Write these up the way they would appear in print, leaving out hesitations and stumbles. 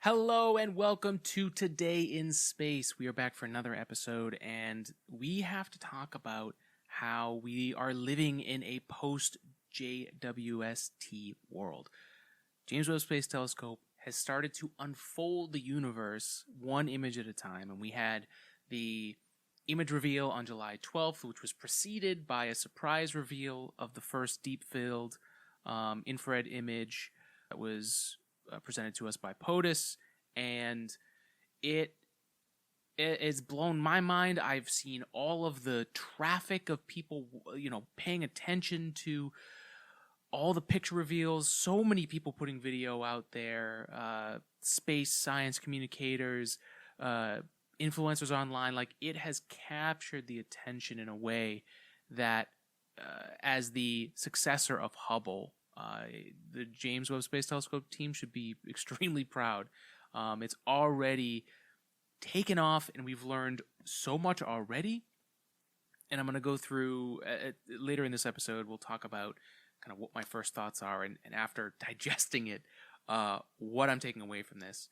Hello and welcome to Today in Space. We are back for another episode, and we have to talk about how we are living in a post-JWST world. James Webb Space Telescope has started to unfold the universe one image at a time, and we had the image reveal on July 12th, which was preceded by a surprise reveal of the first deep-field infrared image that was presented to us by POTUS, and it has blown my mind. I've seen all of the traffic of people, paying attention to all the picture reveals, so many people putting video out there, space science communicators, influencers online. Like, it has captured the attention in a way that as the successor of Hubble, the James Webb Space Telescope team should be extremely proud. It's already taken off, and we've learned so much already. And I'm going to go through, later in this episode, we'll talk about kind of what my first thoughts are, and after digesting it, what I'm taking away from this.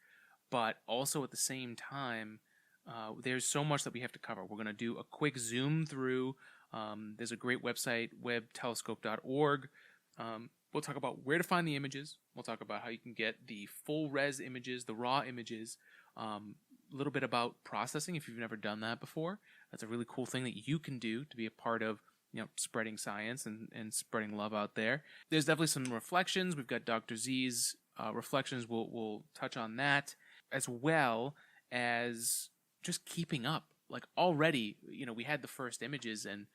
But also at the same time, there's so much that we have to cover. We're going to do a quick zoom through. There's a great website, webtelescope.org. We'll talk about where to find the images. We'll talk about how you can get the full res images, the raw images, a little bit about processing if you've never done that before. That's a really cool thing that you can do to be a part of, spreading science and spreading love out there. There's definitely some reflections. We've got Dr. Z's reflections. We'll touch on that, as well as just keeping up. Like, already, we had the first images, and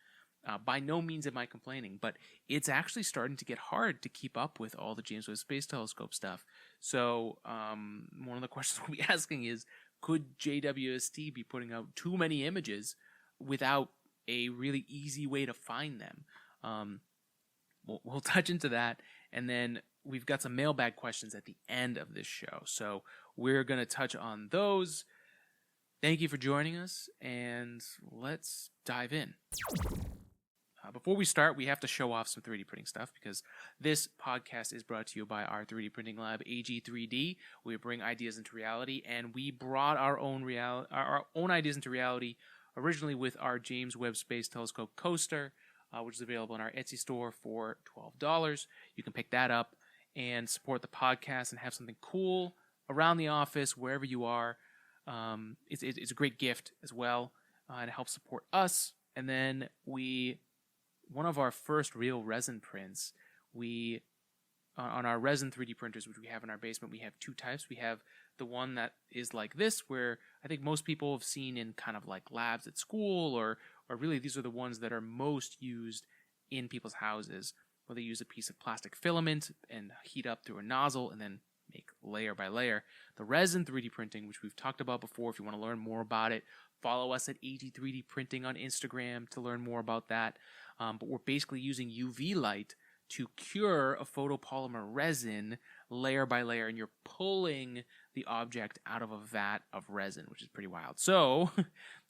by no means am I complaining, but it's actually starting to get hard to keep up with all the James Webb Space Telescope stuff. So one of the questions we'll be asking is, could JWST be putting out too many images without a really easy way to find them? We'll touch into that, and then we've got some mailbag questions at the end of this show. So we're going to touch on those. Thank you for joining us, and let's dive in. Before we start, we have to show off some 3D printing stuff, because this podcast is brought to you by our 3D printing lab, AG3D. We bring ideas into reality, and we brought our own ideas into reality originally with our James Webb Space Telescope coaster, which is available in our Etsy store for $12. You can pick that up and support the podcast and have something cool around the office, wherever you are. It's a great gift as well, and it helps support us. And then one of our first real resin prints, on our resin 3D printers, which we have in our basement, we have two types. We have the one that is like this, where I think most people have seen in kind of like labs at school, or really these are the ones that are most used in people's houses, where they use a piece of plastic filament and heat up through a nozzle and then make layer by layer. The resin 3D printing, which we've talked about before, if you want to learn more about it, follow us at AG3D Printing on Instagram to learn more about that. But we're basically using UV light to cure a photopolymer resin layer by layer, and you're pulling the object out of a vat of resin, which is pretty wild. So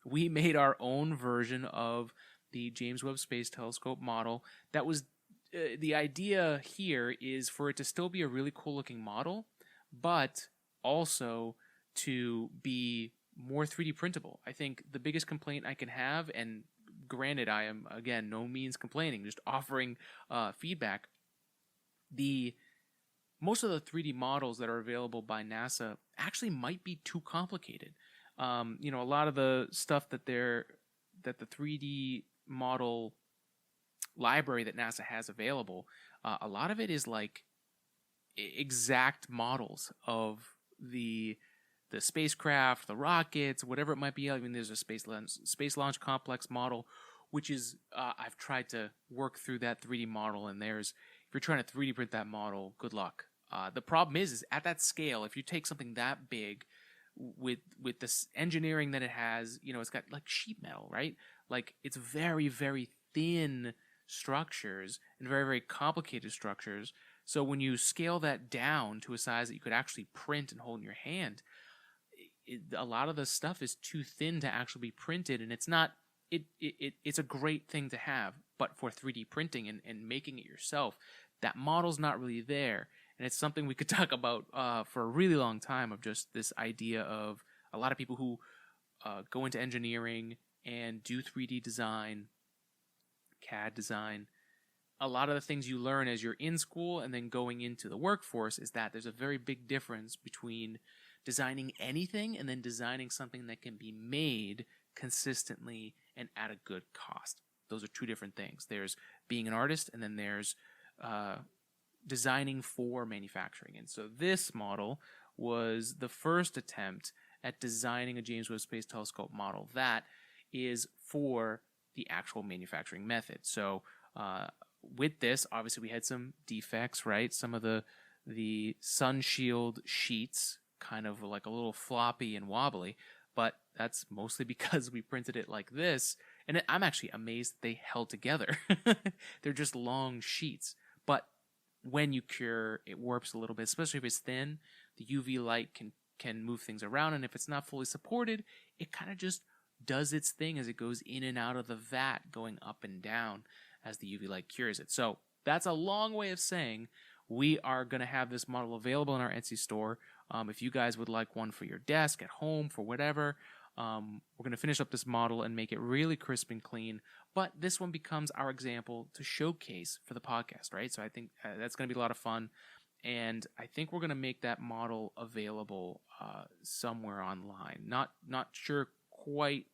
we made our own version of the James Webb Space Telescope model. That was the idea here, is for it to still be a really cool looking model, but also to be more 3D printable. I think the biggest complaint I can have, and granted, I am, again, no means complaining, just offering feedback. Most of the 3D models that are available by NASA actually might be too complicated. A lot of the stuff that the 3D model library that NASA has available, a lot of it is like exact models of the spacecraft, the rockets, whatever it might be. I mean, there's a Space Launch Complex model, which is, I've tried to work through that 3D model, and if you're trying to 3D print that model, good luck. The problem is at that scale, if you take something that big with this engineering that it has, it's got like sheet metal, right? Like, it's very, very thin structures and very, very complicated structures. So when you scale that down to a size that you could actually print and hold in your hand, a lot of the stuff is too thin to actually be printed, and it's not. It's a great thing to have, but for 3D printing and making it yourself, that model's not really there. And it's something we could talk about for a really long time, of just this idea of a lot of people who go into engineering and do 3D design, CAD design. A lot of the things you learn as you're in school and then going into the workforce is that there's a very big difference between designing anything and then designing something that can be made consistently and at a good cost. Those are two different things. There's being an artist, and then there's designing for manufacturing. And so this model was the first attempt at designing a James Webb Space Telescope model that is for the actual manufacturing method. So with this, obviously we had some defects, right? Some of the sun shield sheets kind of like a little floppy and wobbly, but that's mostly because we printed it like this. And I'm actually amazed that they held together. They're just long sheets. But when you cure, it warps a little bit, especially if it's thin. The UV light can move things around, and if it's not fully supported, it kind of just does its thing as it goes in and out of the vat, going up and down as the UV light cures it. So that's a long way of saying we are going to have this model available in our Etsy store. If you guys would like one for your desk, at home, for whatever, we're going to finish up this model and make it really crisp and clean. But this one becomes our example to showcase for the podcast, right? So I think that's going to be a lot of fun. And I think we're going to make that model available somewhere online. Not sure quite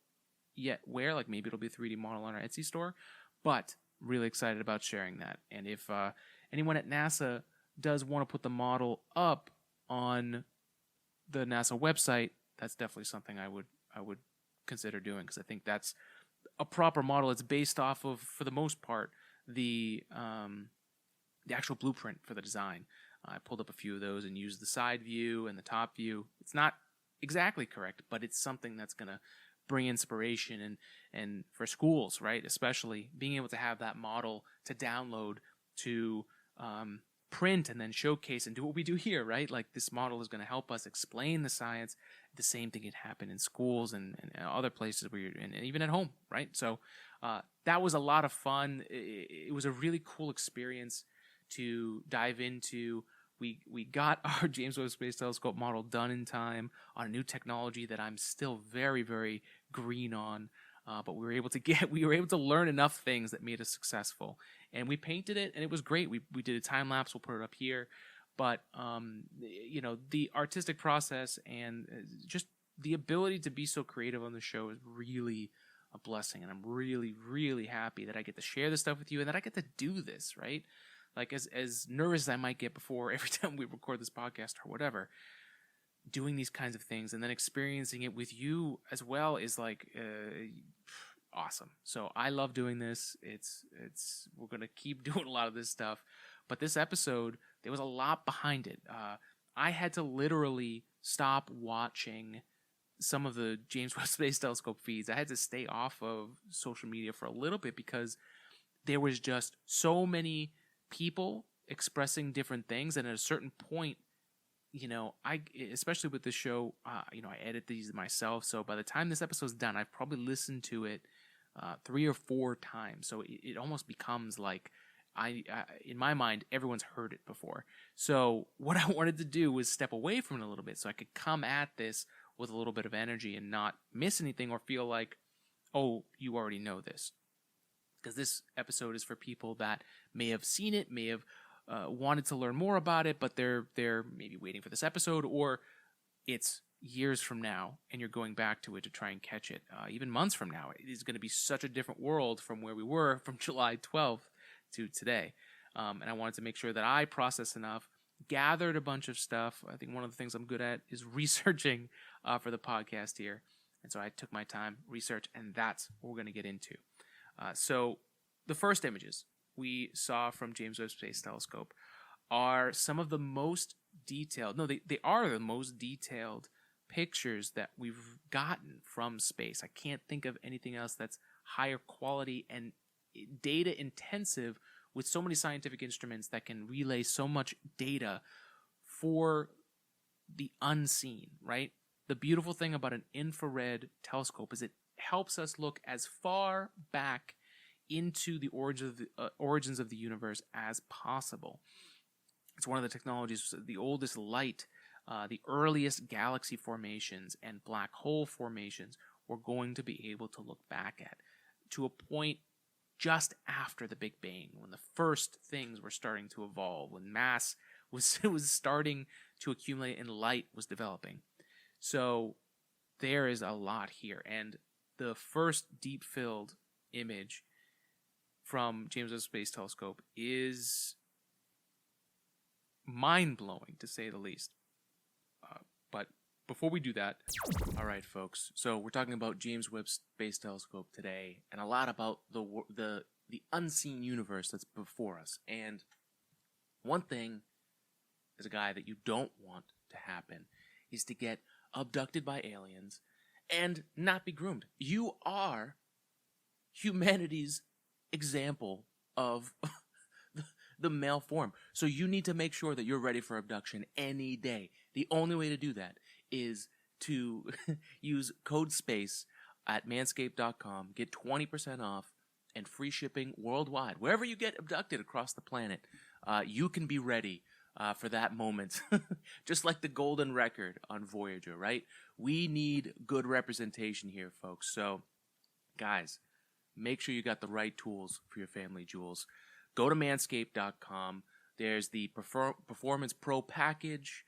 yet where, like maybe it'll be a 3D model on our Etsy store, but really excited about sharing that. And if anyone at NASA does want to put the model up on the NASA website, that's definitely something I would consider doing, because I think that's a proper model. It's based off of, for the most part, the actual blueprint for the design. I pulled up a few of those and used the side view and the top view. It's not exactly correct, but it's something that's going to bring inspiration, and for schools, right, especially being able to have that model to download, to print, and then showcase and do what we do here, right? Like, this model is going to help us explain the science. The same thing could happen in schools and other places where and even at home, right? So that was a lot of fun. It was a really cool experience to dive into. We got our James Webb Space Telescope model done in time on a new technology that I'm still very, very green on. But we were able to learn enough things that made us successful. And we painted it, and it was great. We did a time lapse. We'll put it up here. But the artistic process and just the ability to be so creative on the show is really a blessing. And I'm really, really happy that I get to share this stuff with you and that I get to do this, right? Like, as nervous as I might get before every time we record this podcast or whatever, doing these kinds of things and then experiencing it with you as well is like awesome. So I love doing this. We're gonna keep doing a lot of this stuff, but this episode, there was a lot behind it. I had to literally stop watching some of the James Webb Space Telescope feeds. I had to stay off of social media for a little bit because there was just so many people expressing different things, and at a certain point, especially with this show, I edit these myself, so by the time this episode's done, I've probably listened to it 3 or 4 times, so it almost becomes like in my mind, everyone's heard it before. So what I wanted to do was step away from it a little bit so I could come at this with a little bit of energy and not miss anything or feel like, oh, you already know this. Because this episode is for people that may have seen it, may have wanted to learn more about it, but they're maybe waiting for this episode, or it's years from now and you're going back to it to try and catch it. Even months from now, it is going to be such a different world from where we were from July 12th to today. And I wanted to make sure that I processed enough, gathered a bunch of stuff. I think one of the things I'm good at is researching for the podcast here. And so I took my time, research, and that's what we're going to get into. So the first images we saw from James Webb Space Telescope are some of the most detailed, they are the most detailed pictures that we've gotten from space. I can't think of anything else that's higher quality and data intensive with so many scientific instruments that can relay so much data for the unseen, right? The beautiful thing about an infrared telescope is it helps us look as far back into the origins of the universe as possible. It's one of the technologies, the oldest light, the earliest galaxy formations and black hole formations we're going to be able to look back at, to a point just after the Big Bang, when the first things were starting to evolve, when mass was starting to accumulate and light was developing. So there is a lot here. And the first deep-filled image from James Webb Space Telescope is mind-blowing, to say the least. But before we do that, all right, folks. So we're talking about James Webb Space Telescope today, and a lot about the unseen universe that's before us. And one thing, as a guy, that you don't want to happen is to get abducted by aliens and not be groomed. You are humanity's example of the male form. So you need to make sure that you're ready for abduction any day. The only way to do that is to use code SPACE at manscaped.com, get 20% off and free shipping worldwide. Wherever you get abducted across the planet, you can be ready for that moment. Just like the golden record on Voyager, right? We need good representation here, folks. So, guys, make sure you got the right tools for your family jewels. Go to manscaped.com. There's the Performance Pro package.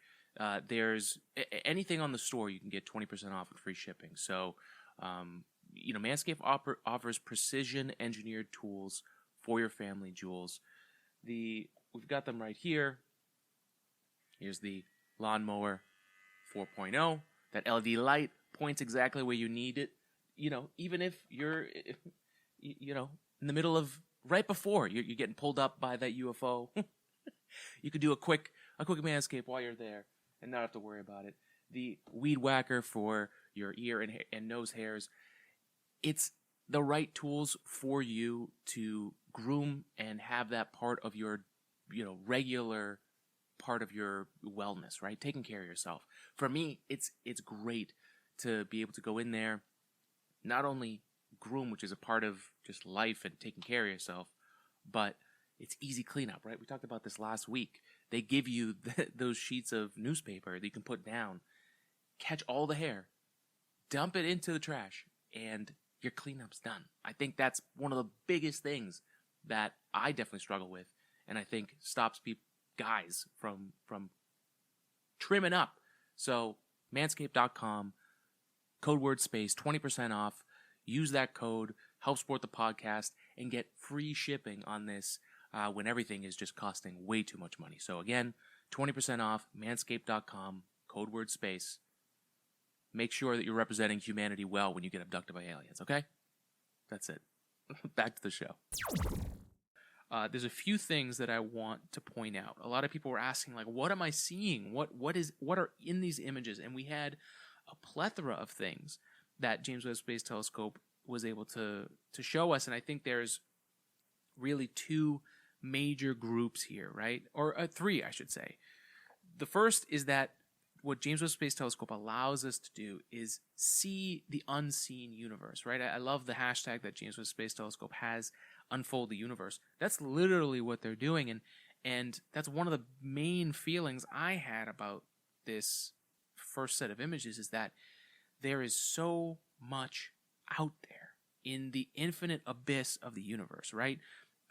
There's anything on the store, you can get 20% off and free shipping. So, Manscaped offers precision engineered tools for your family jewels. We've got them right here. Here's the Lawnmower 4.0. That LED light points exactly where you need it. Even if you're, in the middle of, right before you're getting pulled up by that UFO, you could do a quick Manscape while you're there and not have to worry about it. The Weed Whacker for your ear and nose hairs. It's the right tools for you to groom and have that part of your, regular part of your wellness, right? Taking care of yourself. For me, it's great to be able to go in there, not only groom, which is a part of just life and taking care of yourself, but it's easy cleanup, right? We talked about this last week. They give you those sheets of newspaper that you can put down, catch all the hair, dump it into the trash, and your cleanup's done. I think that's one of the biggest things that I definitely struggle with, and I think stops guys from trimming up. So manscaped.com, code word SPACE, 20% off. Use that code, help support the podcast, and get free shipping on this when everything is just costing way too much money. So again, 20% off, manscaped.com, code word SPACE. Make sure that you're representing humanity well when you get abducted by aliens, okay? That's it. Back to the show. There's a few things that I want to point out. A lot of people were asking, what am I seeing? What are in these images? And we had a plethora of things that James Webb Space Telescope was able to show us, and I think there's really two major groups here, right? Or three, I should say. The first is that what James Webb Space Telescope allows us to do is see the unseen universe, right? I love the hashtag that James Webb Space Telescope has, Unfold the Universe. That's literally what they're doing, and that's one of the main feelings I had about this first set of images, is that there is so much out there in the infinite abyss of the universe, right?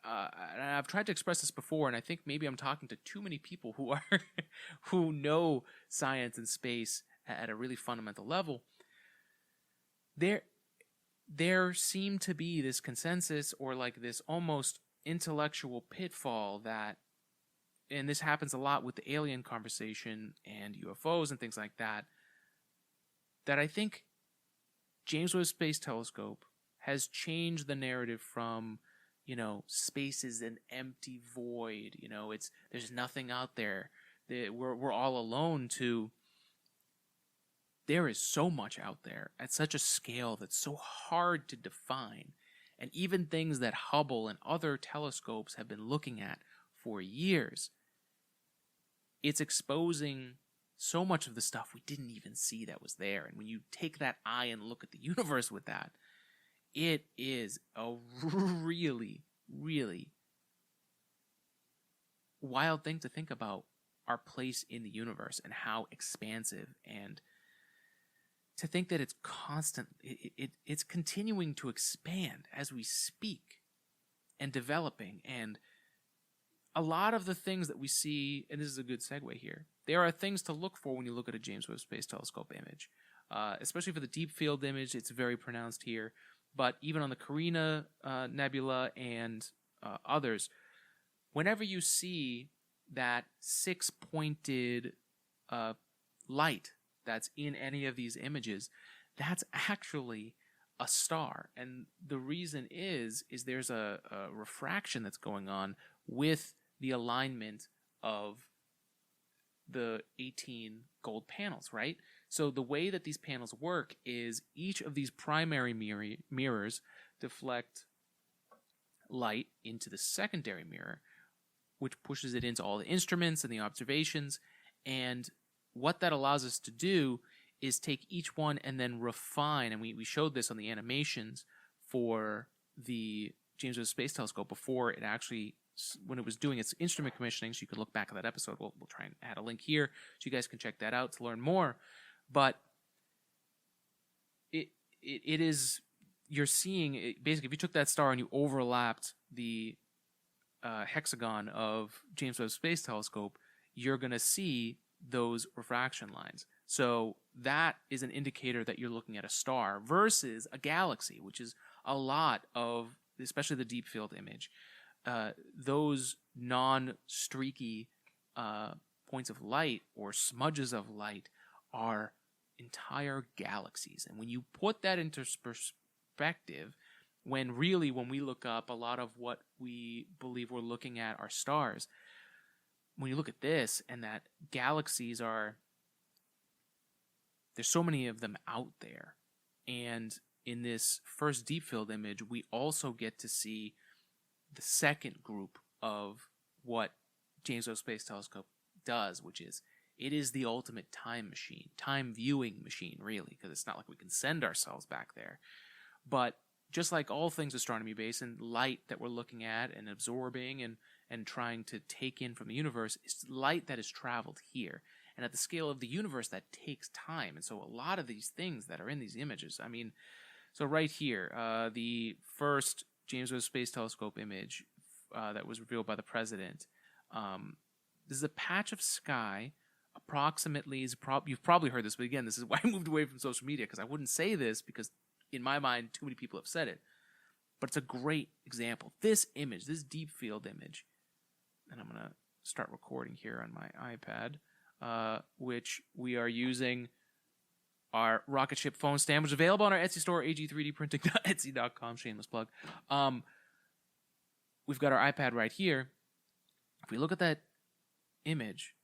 And I've tried to express this before, and I think maybe I'm talking to too many people who know science and space at a really fundamental level. There seemed to be this consensus, or this almost intellectual pitfall that, and this happens a lot with the alien conversation and UFOs and things like that, that I think James Webb Space Telescope has changed the narrative from, space is an empty void, there's nothing out there, we're all alone, to there is so much out there at such a scale that's so hard to define. And even things that Hubble and other telescopes have been looking at for years, it's exposing so much of the stuff we didn't even see that was there. And when you take that eye and look at the universe with that, it is a really, really wild thing to think about our place in the universe and how expansive, and to think that it's constant, it's continuing to expand as we speak and developing. And a lot of the things that we see, and this is a good segue here, there are things to look for when you look at a James Webb Space Telescope image. Especially for the deep field image, it's very pronounced here. But even on the Carina Nebula and others, whenever you see that six-pointed light that's in any of these images, that's actually a star. And the reason is there's a refraction that's going on with the alignment of the 18 gold panels, right? So the way that these panels work is each of these primary mirrors deflect light into the secondary mirror, which pushes it into all the instruments and the observations. And what that allows us to do is take each one and then refine, and we showed this on the animations for the James Webb Space Telescope before it actually, when it was doing its instrument commissioning, so you can look back at that episode. We'll try and add a link here so you guys can check that out to learn more. But it is, you're seeing, basically, if you took that star and you overlapped the hexagon of James Webb Space Telescope, you're going to see those refraction lines. So that is an indicator that you're looking at a star versus a galaxy, which is a lot of, especially the deep field image, those non-streaky points of light or smudges of light are entire galaxies. And when you put that into perspective, when we look up, a lot of what we believe we're looking at are stars. When you look at this, and that galaxies are, there's so many of them out there. And in this first deep field image, we also get to see the second group of what James Webb Space Telescope does, which is, it is the ultimate time machine, time viewing machine, really, because it's not like we can send ourselves back there. But just like all things astronomy-based, and light that we're looking at and absorbing and trying to take in from the universe, is light that has traveled here. And at the scale of the universe, that takes time. And so a lot of these things that are in these images, I mean, so right here, the first James Webb Space Telescope image that was revealed by the president, this is a patch of sky, approximately, you've probably heard this, but again, this is why I moved away from social media, because I wouldn't say this, because in my mind, too many people have said it. But it's a great example. This image, this deep field image, and I'm going to start recording here on my iPad, which we are using our rocket ship phone stand, which is available on our Etsy store, ag3dprinting.etsy.com, shameless plug. We've got our iPad right here. If we look at that image,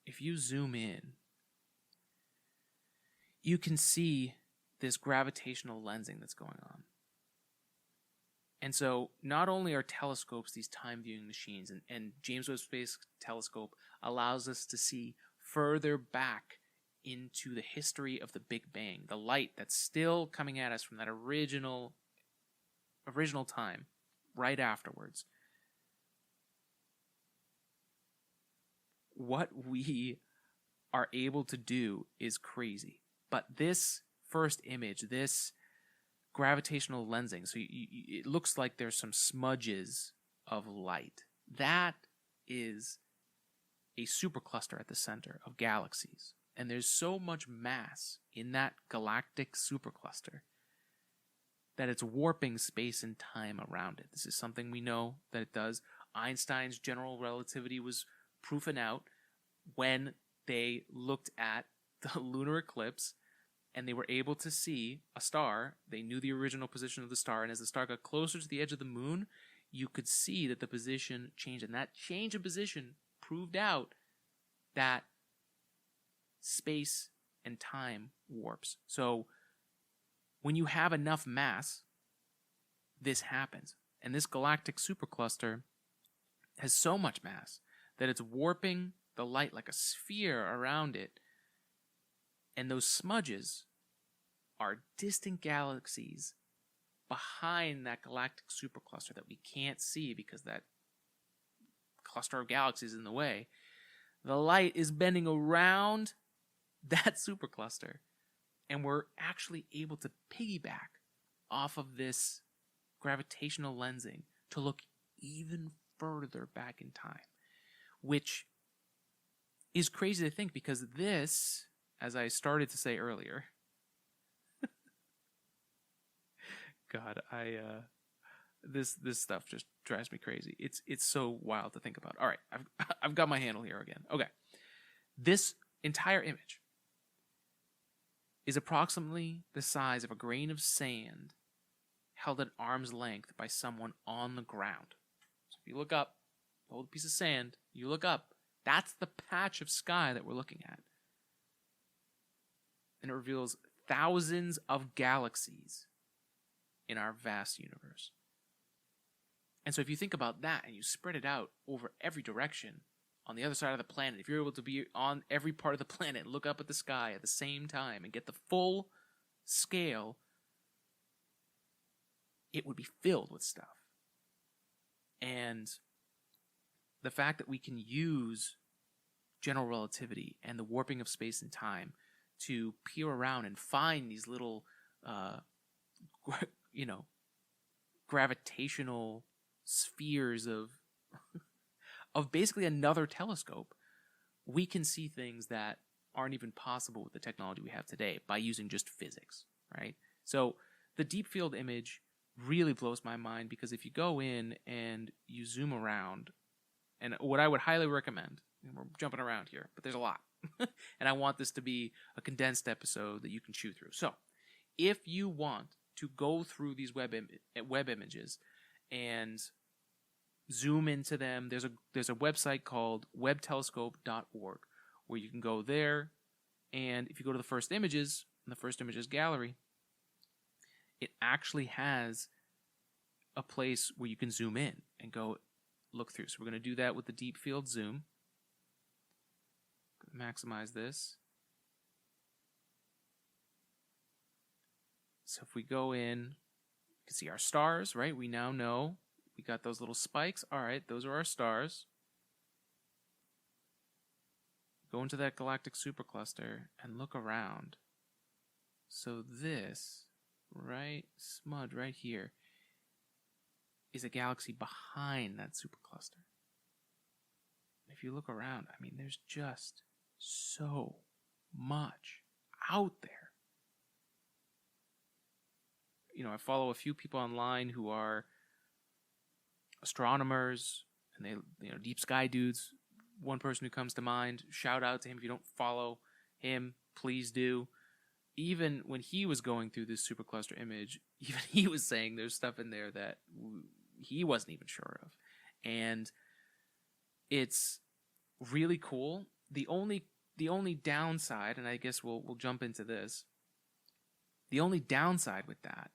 if you zoom in, you can see this gravitational lensing that's going on. And so not only are telescopes these time viewing machines, and James Webb Space Telescope allows us to see further back into the history of the Big Bang, the light that's still coming at us from that original time, right afterwards. What we are able to do is crazy. But this first image, this gravitational lensing, so it looks like there's some smudges of light. That is a supercluster at the center of galaxies. And there's so much mass in that galactic supercluster that it's warping space and time around it. This is something we know that it does. Einstein's general relativity was proven out when they looked at the lunar eclipse and they were able to see a star. They knew the original position of the star, and as the star got closer to the edge of the moon, you could see that the position changed, and that change in position proved out that space and time warps. So when you have enough mass, this happens. And this galactic supercluster has so much mass that it's warping the light like a sphere around it. And those smudges are distant galaxies behind that galactic supercluster that we can't see because that cluster of galaxies in the way. The light is bending around that supercluster, and we're actually able to piggyback off of this gravitational lensing to look even further back in time, which is crazy to think, because this, as I started to say earlier, God, this stuff just drives me crazy. It's so wild to think about. All right, I've got my handle here again. Okay, this entire image is approximately the size of a grain of sand held at arm's length by someone on the ground. So if you look up, hold a piece of sand, you look up, that's the patch of sky that we're looking at. And it reveals thousands of galaxies in our vast universe. And so if you think about that and you spread it out over every direction on the other side of the planet, if you're able to be on every part of the planet and look up at the sky at the same time and get the full scale, it would be filled with stuff. And the fact that we can use general relativity and the warping of space and time to peer around and find these little, gravitational spheres of basically another telescope, we can see things that aren't even possible with the technology we have today by using just physics, right? So the deep field image really blows my mind, because if you go in and you zoom around, and what I would highly recommend, and we're jumping around here, but there's a lot, and I want this to be a condensed episode that you can chew through. So if you want to go through these web images and zoom into them, there's a website called webtelescope.org where you can go there, and if you go to the first images, in the first images gallery, it actually has a place where you can zoom in and go look through. So we're going to do that with the deep field zoom. Maximize this. So if we go in, you can see our stars, right? We now know we got those little spikes. All right, those are our stars. Go into that galactic supercluster and look around. So this, right, smudge right here, is a galaxy behind that supercluster. If you look around, I mean, there's just so much out there. I follow a few people online who are astronomers, and they, deep sky dudes. One person who comes to mind, shout out to him. If you don't follow him, please do. Even when he was going through this supercluster image, even he was saying there's stuff in there that he wasn't even sure of. And it's really cool. The only downside, and I guess we'll jump into this, the only downside with that,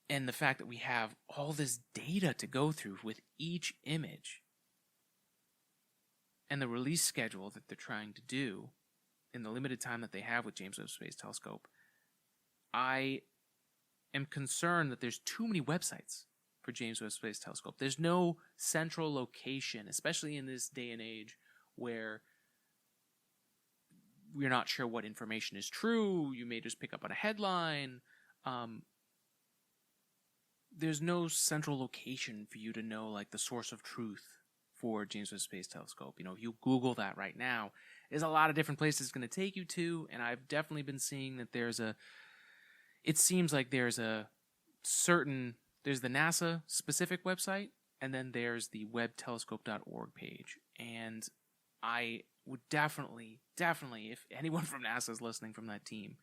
and the fact that we have all this data to go through with each image, and the release schedule that they're trying to do in the limited time that they have with James Webb Space Telescope, I am concerned that there's too many websites for James Webb Space Telescope. There's no central location, especially in this day and age where we're not sure what information is true. You may just pick up on a headline. There's no central location for you to know, like, the source of truth for James Webb Space Telescope. If you Google that right now, there's a lot of different places it's going to take you to, and I've definitely been seeing that it seems like there's the NASA specific website, and then there's the webtelescope.org page. And I would definitely, if anyone from NASA is listening from that team,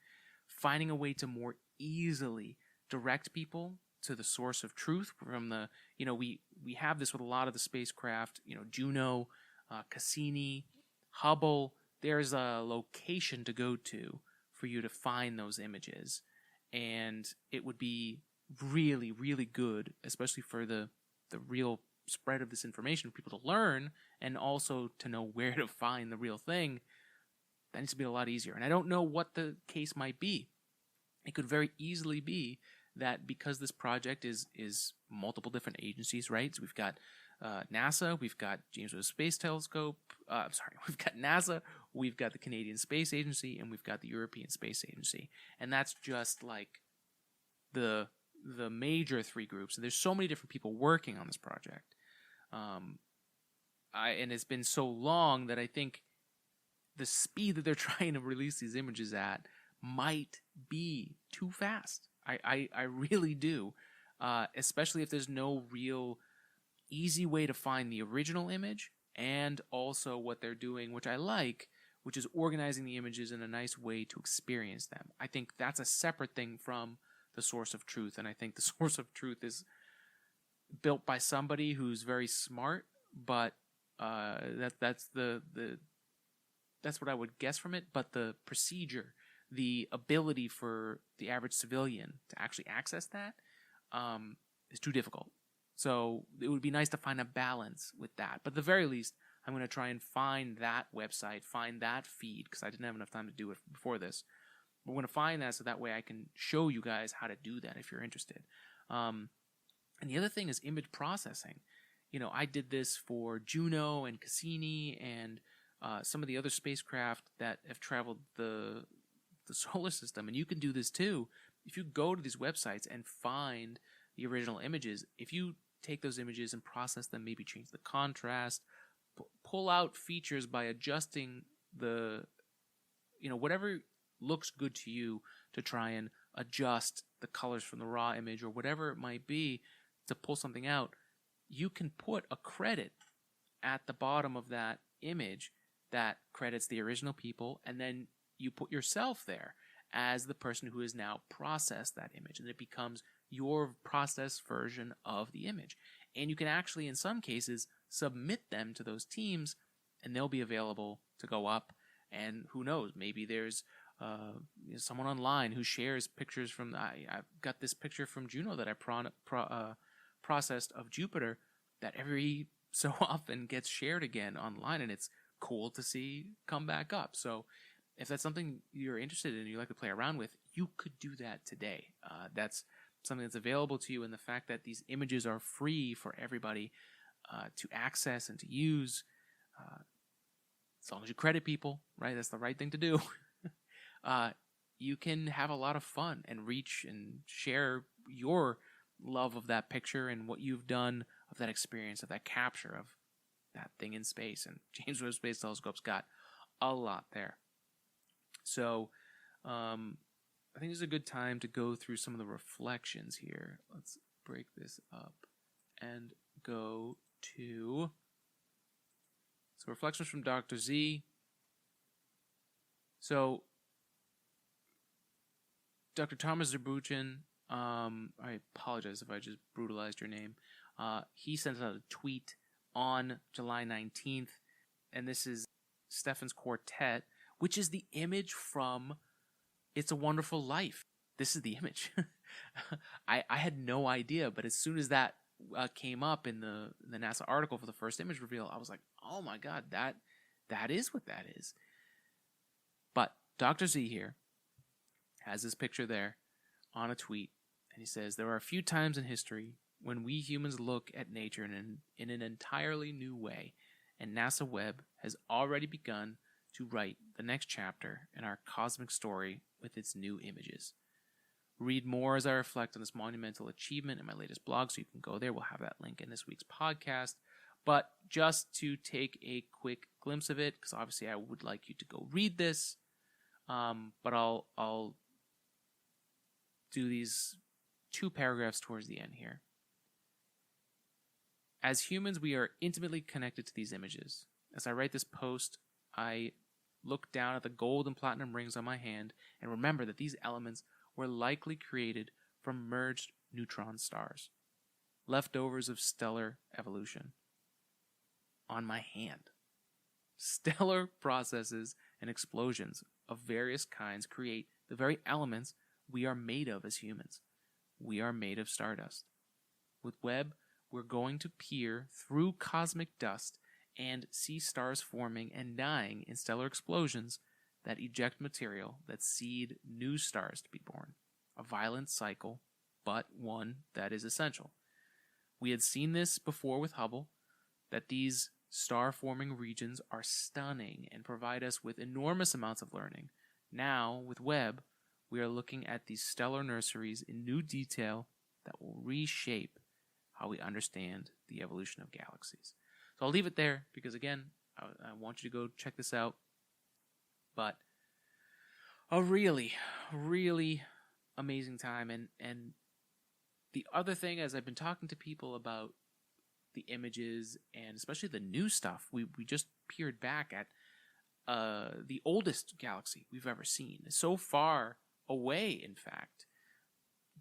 finding a way to more easily direct people to the source of truth from the, we have this with a lot of the spacecraft, Juno, Cassini, Hubble. There's a location to go to for you to find those images. And it would be really, really good, especially for the real spread of this information, for people to learn and also to know where to find the real thing. That needs to be a lot easier. And I don't know what the case might be. It could very easily be that because this project is multiple different agencies, right? So we've got NASA, we've got James Webb Space Telescope. We've got NASA, we've got the Canadian Space Agency, and we've got the European Space Agency. And that's just like the major three groups. And there's so many different people working on this project. And it's been so long that I think the speed that they're trying to release these images at might be too fast. I really do. Especially if there's no real easy way to find the original image, and also what they're doing, which I like, which is organizing the images in a nice way to experience them. I think that's a separate thing from the source of truth, and I think the source of truth is built by somebody who's very smart, but that's what I would guess from it. But the procedure, the ability for the average civilian to actually access that is too difficult. So it would be nice to find a balance with that. But at the very least, I'm going to try and find that website, find that feed, because I didn't have enough time to do it before this. We're going to find that so that way I can show you guys how to do that if you're interested. And the other thing is image processing. You know, I did this for Juno and Cassini and some of the other spacecraft that have traveled the solar system. And you can do this too. If you go to these websites and find the original images, if you take those images and process them, maybe change the contrast, pull out features by adjusting whatever looks good to you to try and adjust the colors from the raw image or whatever it might be to pull something out, you can put a credit at the bottom of that image that credits the original people, and then you put yourself there as the person who has now processed that image, and it becomes your processed version of the image. And you can actually, in some cases, submit them to those teams, and they'll be available to go up. And who knows, maybe there's someone online who shares pictures from. I've got this picture from Juno that I processed of Jupiter that every so often gets shared again online, and it's cool to see come back up. So if that's something you're interested in and you like to play around with, you could do that today. That's something that's available to you, and the fact that these images are free for everybody to access and to use, as long as you credit people, right? That's the right thing to do. You can have a lot of fun and reach and share your love of that picture and what you've done of that experience, of that capture of that thing in space. And James Webb Space Telescope's got a lot there. So I think this is a good time to go through some of the reflections here. Let's break this up and go to reflections from Dr. Z. So Dr. Thomas Zerbuchin, I apologize if I just brutalized your name. He sent out a tweet on July 19th, and this is Stephan's quartet, which is the image from It's a Wonderful Life. This is the image. I had no idea, but as soon as that came up in the NASA article for the first image reveal, I was like, oh my God, that is what that is. But Dr. Z here has this picture there on a tweet, and he says, there are a few times in history when we humans look at nature in an entirely new way, and NASA Webb has already begun to write the next chapter in our cosmic story with its new images. Read more as I reflect on this monumental achievement in my latest blog, so you can go there. We'll have that link in this week's podcast. But just to take a quick glimpse of it, because obviously I would like you to go read this, but I'll do these 2 paragraphs towards the end here. As humans, we are intimately connected to these images. As I write this post, I look down at the gold and platinum rings on my hand and remember that these elements were likely created from merged neutron stars, leftovers of stellar evolution. On my hand. Stellar processes and explosions of various kinds create the very elements we are made of as humans. We are made of stardust. With Webb, we're going to peer through cosmic dust and see stars forming and dying in stellar explosions that eject material that seed new stars to be born. A violent cycle, but one that is essential. We had seen this before with Hubble, that these star-forming regions are stunning and provide us with enormous amounts of learning. Now, with Webb, we are looking at these stellar nurseries in new detail that will reshape how we understand the evolution of galaxies. So I'll leave it there because, again, I want you to go check this out. But a really, really amazing time. And the other thing, as I've been talking to people about the images and especially the new stuff, we just peered back at the oldest galaxy we've ever seen. So far away, in fact,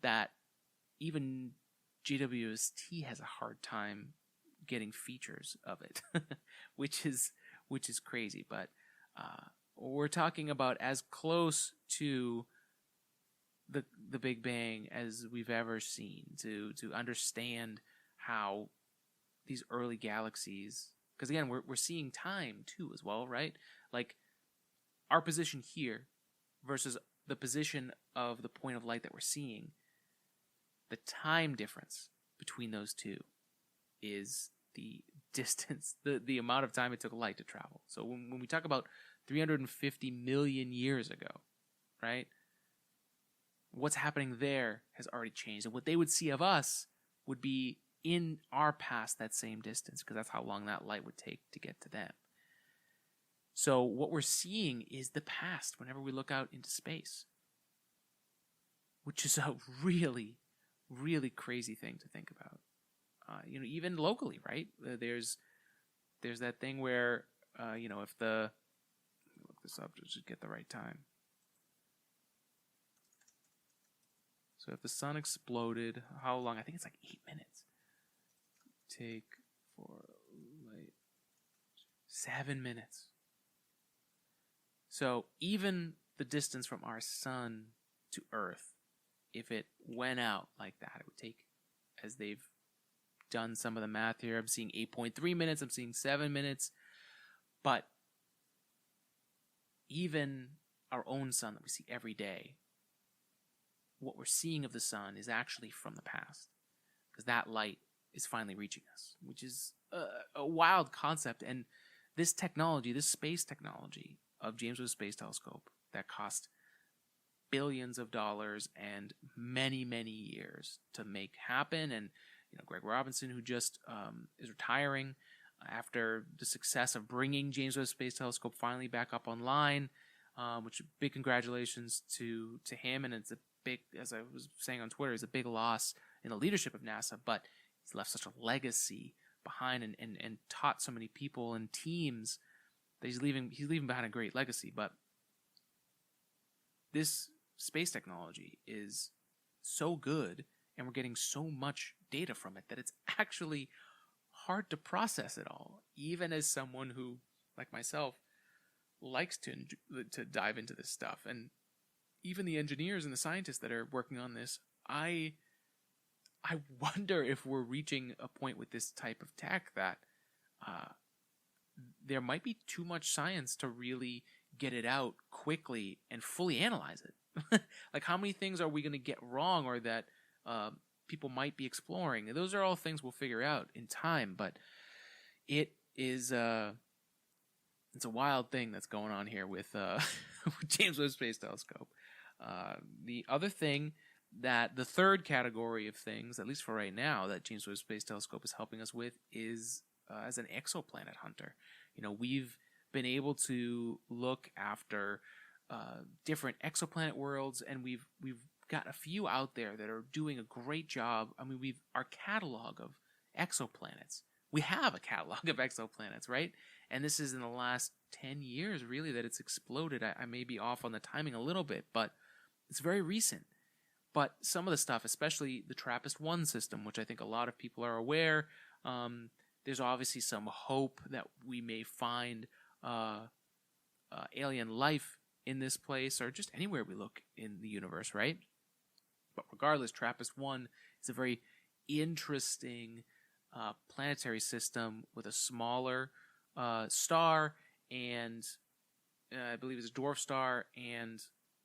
that even JWST has a hard time getting features of it, which is crazy. But we're talking about as close to the Big Bang as we've ever seen to understand how these early galaxies, because again we're seeing time too as well, right? Like our position here versus the position of the point of light that we're seeing, the time difference between those two is the distance, the amount of time it took light to travel. So when we talk about 350 million years ago, right, what's happening there has already changed. And what they would see of us would be in our past that same distance, because that's how long that light would take to get to them. So what we're seeing is the past whenever we look out into space, which is a really, really crazy thing to think about. Even locally, right? There's that thing where, if let me look this up to get the right time. So if the sun exploded, how long? I think it's like 8 minutes. Take for light 7 minutes. So even the distance from our sun to Earth, if it went out like that, it would take, as they've done some of the math here, I'm seeing 8.3 minutes, I'm seeing 7 minutes. But even our own sun that we see every day, what we're seeing of the sun is actually from the past, because that light is finally reaching us, which is a wild concept. And this technology, this space technology of James Webb Space Telescope that cost billions of dollars and many, many years to make happen. And Greg Robinson, who just is retiring after the success of bringing James Webb Space Telescope finally back up online, which big congratulations to him. And it's a big, as I was saying on Twitter, it's a big loss in the leadership of NASA, but he's left such a legacy behind and taught so many people and teams that he's leaving behind a great legacy. But this space technology is so good, and we're getting so much data from it that it's actually hard to process it all, even as someone who, like myself, likes to dive into this stuff. And even the engineers and the scientists that are working on this, I wonder if we're reaching a point with this type of tech that there might be too much science to really get it out quickly and fully analyze it. Like, how many things are we going to get wrong, or that people might be exploring? Those are all things we'll figure out in time, but it is it's a wild thing that's going on here with James Webb Space Telescope. The other thing, that the third category of things, at least for right now, that James Webb Space Telescope is helping us with is as an exoplanet hunter. We've been able to look after different exoplanet worlds, and we've got a few out there that are doing a great job. I mean, our catalog of exoplanets. We have a catalog of exoplanets, right? And this is in the last 10 years, really, that it's exploded. I may be off on the timing a little bit, but it's very recent. But some of the stuff, especially the TRAPPIST-1 system, which I think a lot of people are aware, there's obviously some hope that we may find alien life in this place, or just anywhere we look in the universe, right? But regardless, TRAPPIST-1 is a very interesting planetary system with a smaller star, and I believe it's a dwarf star, and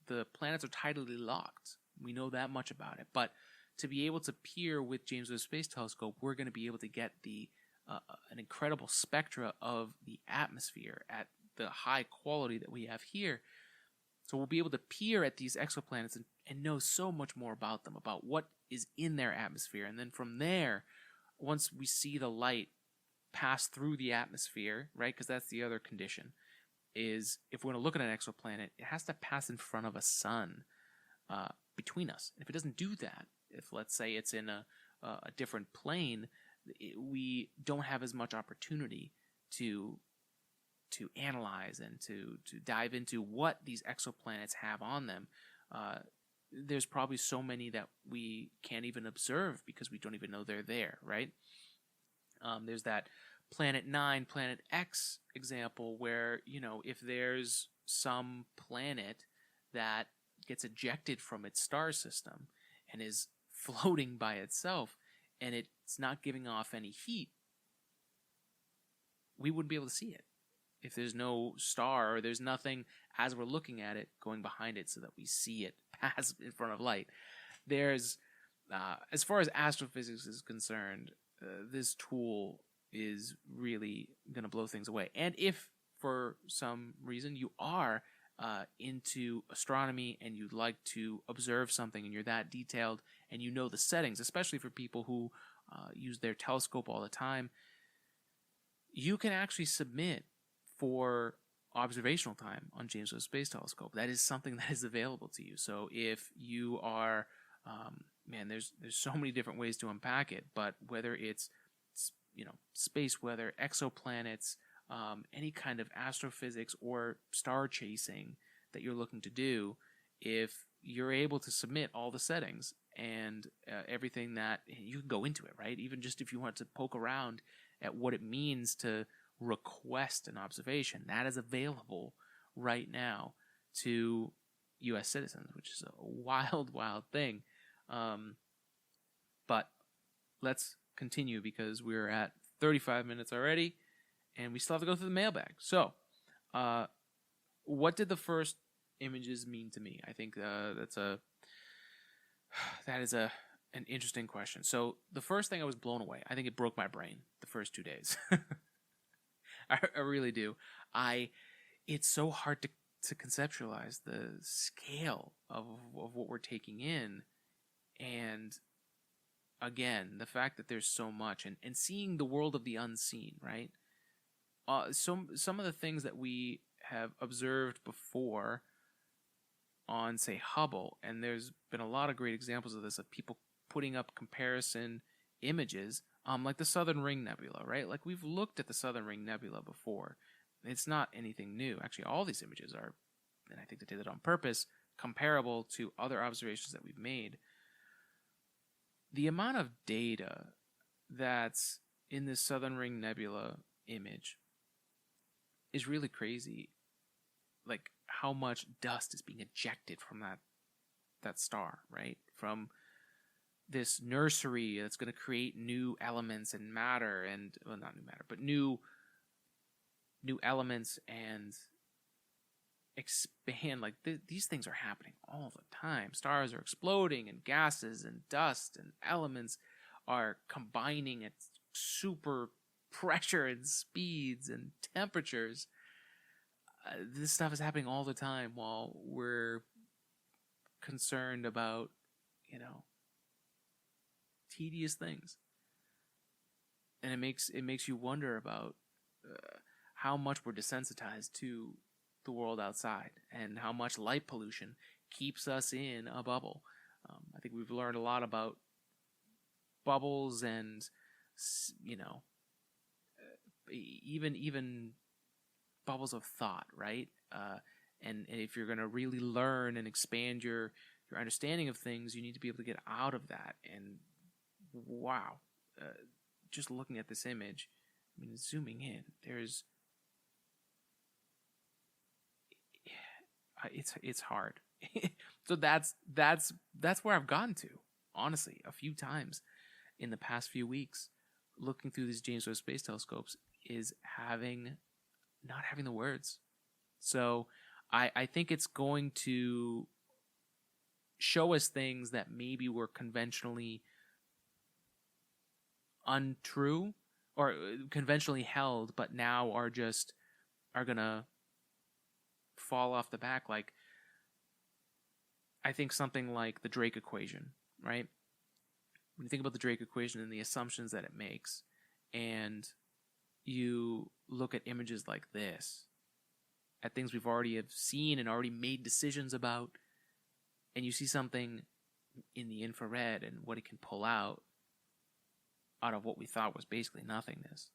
the planets are tidally locked. We know that much about it. But to be able to peer with James Webb Space Telescope, we're going to be able to get the an incredible spectra of the atmosphere at the high quality that we have here. So we'll be able to peer at these exoplanets and know so much more about them, about what is in their atmosphere. And then from there, once we see the light pass through the atmosphere, right, because that's the other condition, is if we're going to look at an exoplanet, it has to pass in front of a sun between us. And if it doesn't do that, if let's say it's in a different plane, we don't have as much opportunity to analyze and to dive into what these exoplanets have on them. There's probably so many that we can't even observe because we don't even know they're there, right? There's that Planet 9, Planet X example where, if there's some planet that gets ejected from its star system and is floating by itself and it's not giving off any heat, we wouldn't be able to see it. If there's no star or there's nothing as we're looking at it going behind it so that we see it pass in front of light. There's, as far as astrophysics is concerned, this tool is really going to blow things away. And if for some reason you are into astronomy and you'd like to observe something and you're that detailed and you know the settings, especially for people who use their telescope all the time, you can actually submit for observational time on JWST Space Telescope. That is something that is available to you. So if you are, there's so many different ways to unpack it, but whether it's, space weather, exoplanets, any kind of astrophysics or star chasing that you're looking to do, if you're able to submit all the settings and everything that you can go into it, right? Even just if you want to poke around at what it means to request an observation, that is available right now to U.S. citizens, which is a wild, wild thing. But let's continue because we're at 35 minutes already, and we still have to go through the mailbag. So, what did the first images mean to me? I think that is an interesting question. So, the first thing, I was blown away. I think it broke my brain the first 2 days. I really do. It's so hard to conceptualize the scale of what we're taking in, and again, the fact that there's so much, and seeing the world of the unseen, right? Some of the things that we have observed before on, say, Hubble, and there's been a lot of great examples of this, of people putting up comparison images, like the Southern Ring Nebula, right? Like, we've looked at the Southern Ring Nebula before. It's not anything new. Actually, all these images are, and I think they did it on purpose, comparable to other observations that we've made. The amount of data that's in this Southern Ring Nebula image is really crazy. Like, how much dust is being ejected from that star, right? From this nursery that's going to create new elements and matter, and, well, not new matter, but new elements and expand. Like, these things are happening all the time. Stars are exploding, and gases and dust and elements are combining at super pressure and speeds and temperatures. This stuff is happening all the time while we're concerned about, tedious things. And it makes you wonder about how much we're desensitized to the world outside and how much light pollution keeps us in a bubble. I think we've learned a lot about bubbles and, even bubbles of thought, right? And if you're going to really learn and expand your understanding of things, you need to be able to get out of that. And wow, just looking at this image, zooming in, it's hard. So that's where I've gotten to, honestly, a few times in the past few weeks, looking through these JWST Space Telescopes, is not having the words. So I think it's going to show us things that maybe were conventionally untrue, or conventionally held, but now are gonna fall off the back. Like, I think something like the Drake equation, right? When you think about the Drake equation and the assumptions that it makes, and you look at images like this, at things we've already have seen and already made decisions about, and you see something in the infrared and what it can pull out of what we thought was basically nothingness.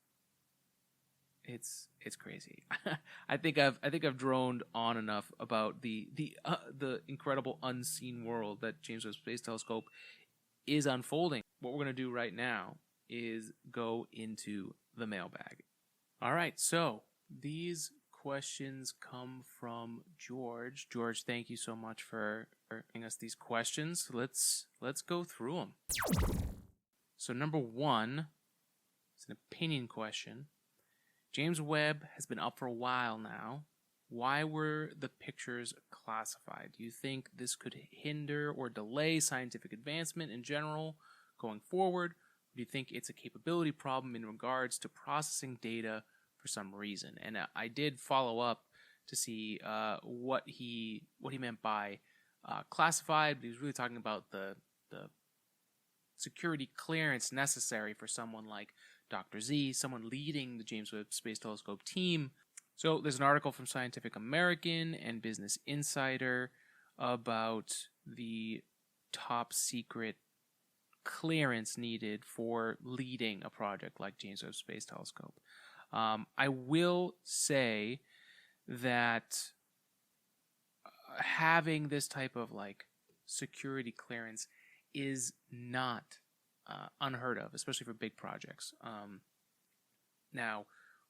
It's crazy. I think I've droned on enough about the incredible unseen world that James Webb Space Telescope is unfolding. What we're going to do right now is go into the mailbag. All right, so these questions come from George. George, thank you so much for giving us these questions. Let's go through them. So number one, it's an opinion question. James Webb has been up for a while now. Why were the pictures classified? Do you think this could hinder or delay scientific advancement in general going forward? Or do you think it's a capability problem in regards to processing data for some reason? And I did follow up to see what he meant by classified. But he was really talking about the security clearance necessary for someone like Dr. Z, someone leading the James Webb Space Telescope team. So there's an article from Scientific American and Business Insider about the top secret clearance needed for leading a project like James Webb Space Telescope. I will say that having this type of like security clearance is not unheard of, especially for big projects. Now,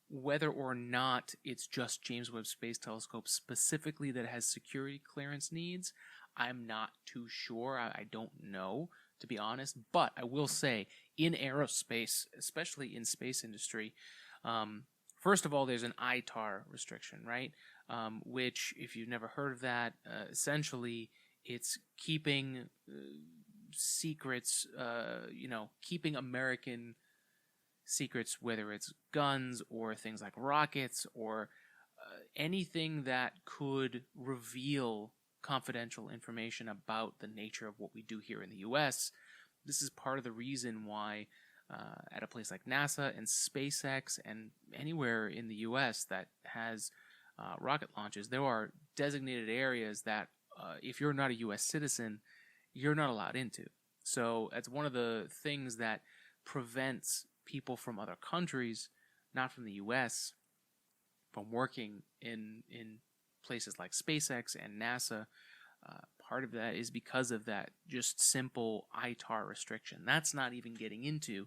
whether or not it's just James Webb Space Telescope specifically that has security clearance needs, I'm not too sure. I don't know, to be honest. But I will say, in aerospace, especially in space industry, first of all, there's an ITAR restriction, right? Which, if you've never heard of that, essentially it's keeping secrets, keeping American secrets, whether it's guns or things like rockets or anything that could reveal confidential information about the nature of what we do here in the U.S. This is part of the reason why at a place like NASA and SpaceX and anywhere in the U.S. that has rocket launches, there are designated areas that if you're not a U.S. citizen, you're not allowed into. So that's one of the things that prevents people from other countries, not from the U.S., from working in places like SpaceX and NASA. Part of that is because of that just simple ITAR restriction. That's not even getting into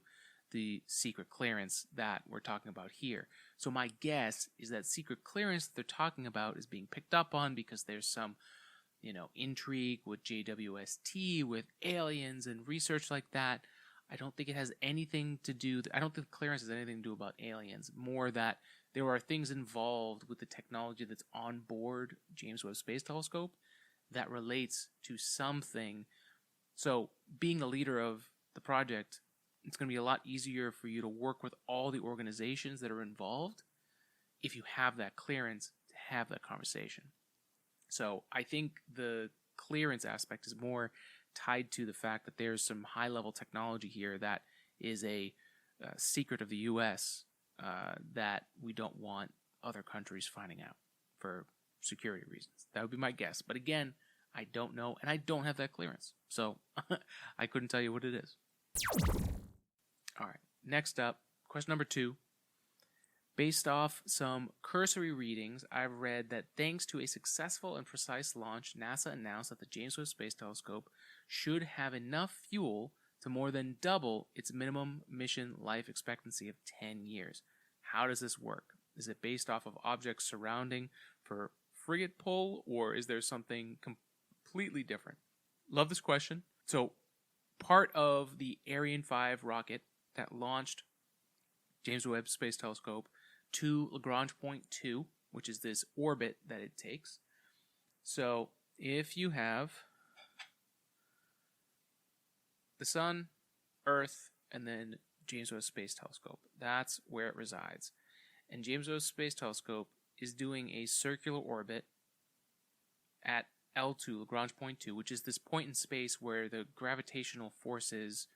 the secret clearance that we're talking about here. So my guess is that secret clearance that they're talking about is being picked up on because there's some intrigue with JWST, with aliens and research like that. I don't think it has anything to do, I don't think clearance has anything to do about aliens. More that there are things involved with the technology that's on board James Webb Space Telescope that relates to something. So being the leader of the project, it's going to be a lot easier for you to work with all the organizations that are involved if you have that clearance to have that conversation. So I think the clearance aspect is more tied to the fact that there's some high-level technology here that is a secret of the U.S. That we don't want other countries finding out for security reasons. That would be my guess. But again, I don't know, and I don't have that clearance. So I couldn't tell you what it is. All right, next up, question number 2. Based off some cursory readings, I've read that thanks to a successful and precise launch, NASA announced that the James Webb Space Telescope should have enough fuel to more than double its minimum mission life expectancy of 10 years. How does this work? Is it based off of objects surrounding for frigate pull, or is there something completely different? Love this question. So, part of the Ariane 5 rocket that launched James Webb Space Telescope to Lagrange Point 2, which is this orbit that it takes. So if you have the Sun, Earth, and then James Webb Space Telescope. That's where it resides. And James Webb Space Telescope is doing a circular orbit at L2, Lagrange point 2, which is this point in space where the gravitational forces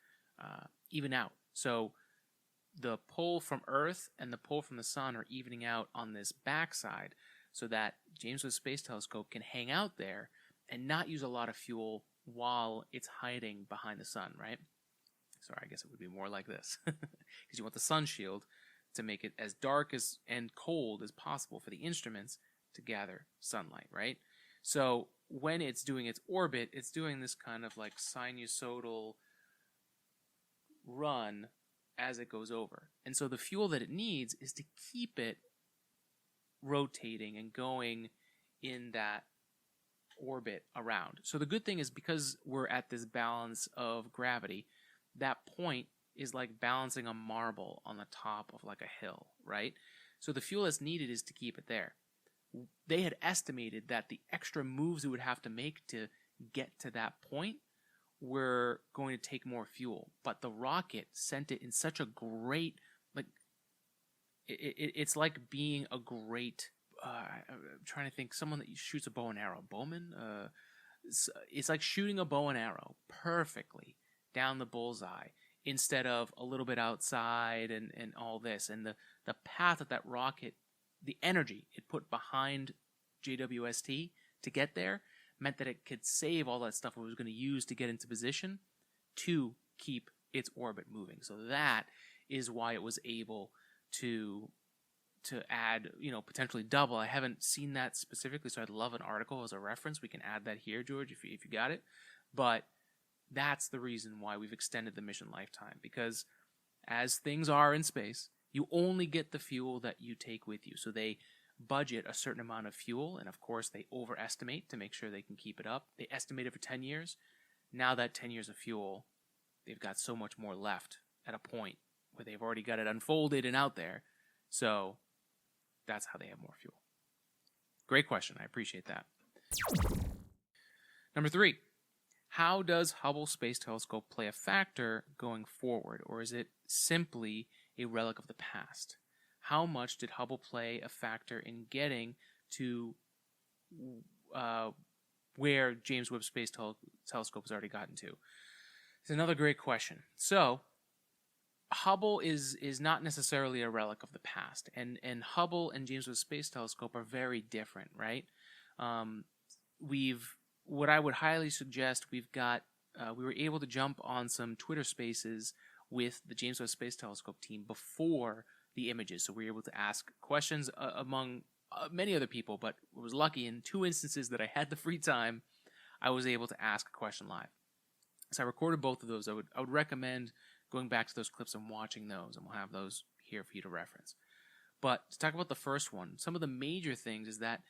even out. So the pull from Earth and the pull from the Sun are evening out on this backside, so that James Webb Space Telescope can hang out there and not use a lot of fuel while it's hiding behind the Sun, right? Sorry, I guess it would be more like this, because you want the sun shield to make it as dark as and cold as possible for the instruments to gather sunlight, right? So when it's doing its orbit, it's doing this kind of like sinusoidal run as it goes over. And so the fuel that it needs is to keep it rotating and going in that orbit around. So the good thing is, because we're at this balance of gravity, that point is like balancing a marble on the top of like a hill, right? So the fuel that's needed is to keep it there. They had estimated that the extra moves it would have to make to get to that point were going to take more fuel, but the rocket sent it in such a great, like, it's like being a great, I'm trying to think, someone that shoots a bow and arrow, bowman? It's like shooting a bow and arrow perfectly down the bullseye instead of a little bit outside and all this. And the path of that rocket, the energy it put behind JWST to get there, meant that it could save all that stuff it was going to use to get into position to keep its orbit moving. So that is why it was able to add, potentially double. I haven't seen that specifically, so I'd love an article as a reference. We can add that here, George, if you got it. But that's the reason why we've extended the mission lifetime, because as things are in space, you only get the fuel that you take with you. So they budget a certain amount of fuel, and of course they overestimate to make sure they can keep it up. They estimate it for 10 years. Now that 10 years of fuel, they've got so much more left at a point where they've already got it unfolded and out there. So that's how they have more fuel. Great question. I appreciate that. Number 3. How does Hubble Space Telescope play a factor going forward, or is it simply a relic of the past? How much did Hubble play a factor in getting to where James Webb Space Telescope has already gotten to? It's another great question. So, Hubble is not necessarily a relic of the past, and Hubble and James Webb Space Telescope are very different, right? What I would highly suggest, we were able to jump on some Twitter Spaces with the James Webb Space Telescope team before the images, so we were able to ask questions among many other people, but I was lucky in 2 instances that I had the free time, I was able to ask a question live. So I recorded both of those. I would recommend going back to those clips and watching those, and we'll have those here for you to reference. But to talk about the first one, some of the major things is that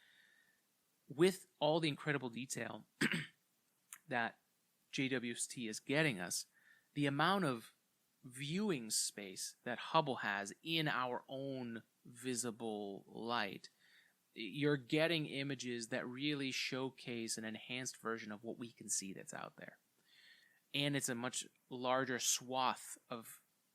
with all the incredible detail that JWST is getting us, the amount of viewing space that Hubble has in our own visible light, you're getting images that really showcase an enhanced version of what we can see that's out there. And it's a much larger swath of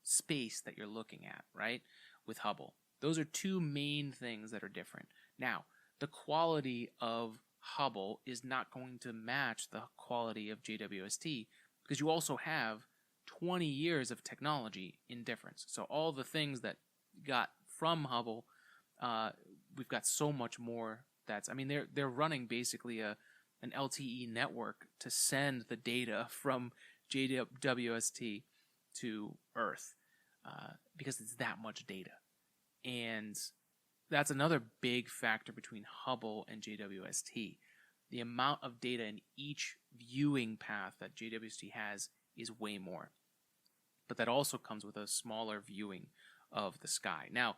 space that you're looking at, right, with Hubble. Those are 2 main things that are different. Now, the quality of Hubble is not going to match the quality of JWST, because you also have 20 years of technology in difference. So all the things that got from Hubble, we've got so much more. They're running basically an LTE network to send the data from JWST to Earth, because it's that much data. And that's another big factor between Hubble and JWST. The amount of data in each viewing path that JWST has is way more. But that also comes with a smaller viewing of the sky. Now,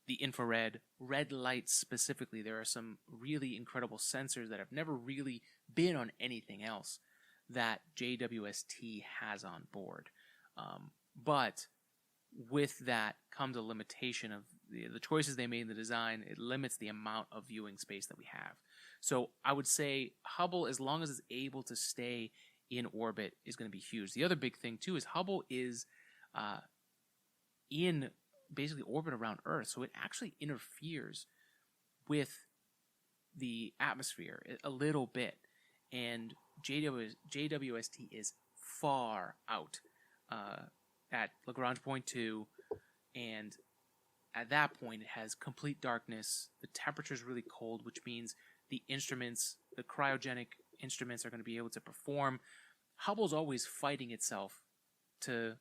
the infrared, red light specifically, there are some really incredible sensors that have never really been on anything else that JWST has on board. But with that comes a limitation of the choices they made in the design. It limits the amount of viewing space that we have. So I would say Hubble, as long as it's able to stay in orbit, is going to be huge. The other big thing too is Hubble is in basically orbit around Earth, so it actually interferes with the atmosphere a little bit. And JWST is far out at Lagrange point 2, and at that point it has complete darkness. The temperature is really cold, which means the instruments, the cryogenic instruments, are going to be able to perform. Hubble's always fighting itself to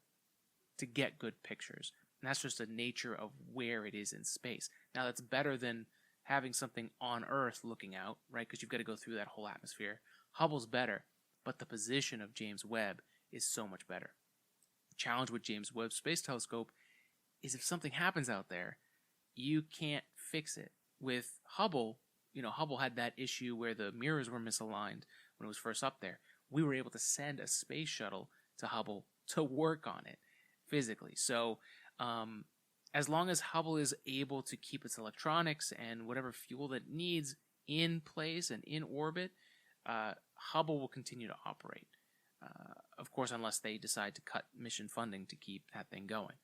get good pictures, and that's just the nature of where it is in space. Now, that's better than having something on Earth looking out, right? Because you've got to go through that whole atmosphere. Hubble's better, but the position of James Webb is so much better. The challenge with James Webb Space Telescope is if something happens out there, you can't fix it. With Hubble, Hubble had that issue where the mirrors were misaligned when it was first up there. We were able to send a space shuttle to Hubble to work on it physically. So as long as Hubble is able to keep its electronics and whatever fuel that it needs in place and in orbit, Hubble will continue to operate. Of course, unless they decide to cut mission funding to keep that thing going.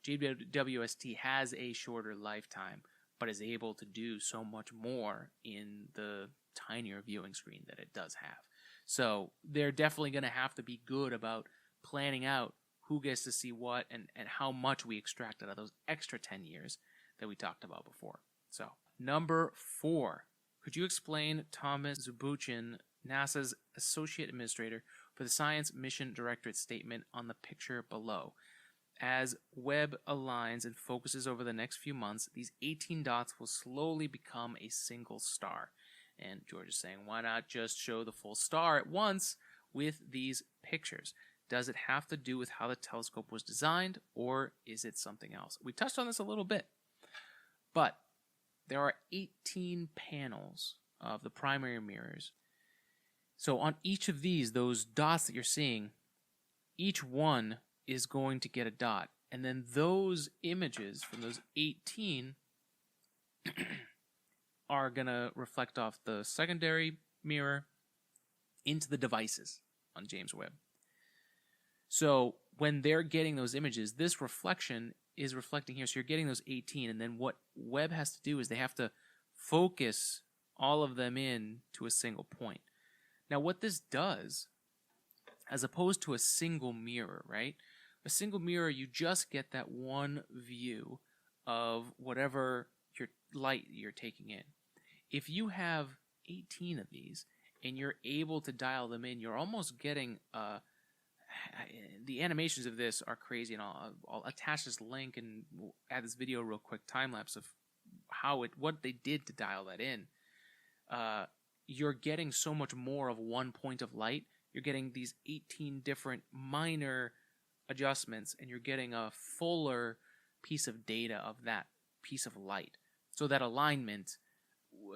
JWST has a shorter lifetime, but is able to do so much more in the tinier viewing screen that it does have. So they're definitely going to have to be good about planning out who gets to see what and how much we extract out of those extra 10 years that we talked about before. So, number 4. Could you explain Thomas Zurbuchen, NASA's Associate Administrator for the Science Mission Directorate statement on the picture below? As Webb aligns and focuses over the next few months, these 18 dots will slowly become a single star. And George is saying, why not just show the full star at once with these pictures? Does it have to do with how the telescope was designed, or is it something else? We touched on this a little bit, but there are 18 panels of the primary mirrors. So on each of these, those dots that you're seeing, each one is going to get a dot. And then those images from those 18 are going to reflect off the secondary mirror into the devices on James Webb. So when they're getting those images, this reflection is reflecting here. So you're getting those 18, and then what Webb has to do is they have to focus all of them in to a single point. Now what this does, as opposed to a single mirror, right? A single mirror, you just get that one view of whatever your light you're taking in. If you have 18 of these and you're able to dial them in, you're almost getting the animations of this are crazy, and I'll attach this link and we'll add this video real quick, time lapse of what they did to dial that in. You're getting so much more of one point of light. You're getting these 18 different minor adjustments, and you're getting a fuller piece of data of that piece of light. So that alignment